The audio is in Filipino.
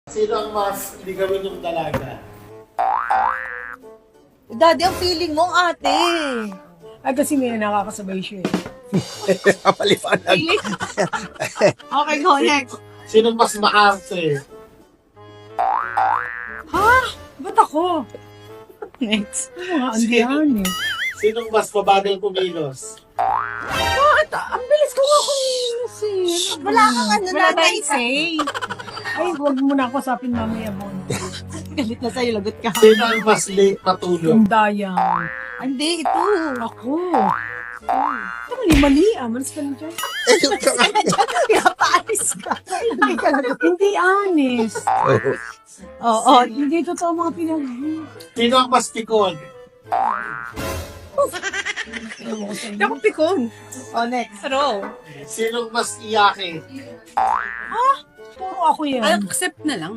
Sino ang mas ligawin yung dalaga? Daddy, ang feeling mo, ate. Ay, kasi may nakakasabay siya eh. Kapaliwanag. Okay, go next. Sino mas maarte? Ha? Ba't ako? Next. Mga andiyan eh. Sino mas mabagal kumilos? Bakit? Ang bilis ko nga kumilos eh. Wala kang ano Wala na tayong isa. Ay, huwag mo na ako sapin mamaya mo. Galit na sa'yo, lagot ka. Sino ang mas late matulog? Yung dayang. Hindi, ito. Ako. Ito mali-mali ah. Malis ka na dyan. Pinapaalis ka. Hindi ka lagot. Hindi honest. Oo. Hindi totoo mga pinag... Sino ang mas pikon? Hindi ako pikon. Oh, next. Row. Sino ang mas iyake? Puro ako yan. Accept na lang.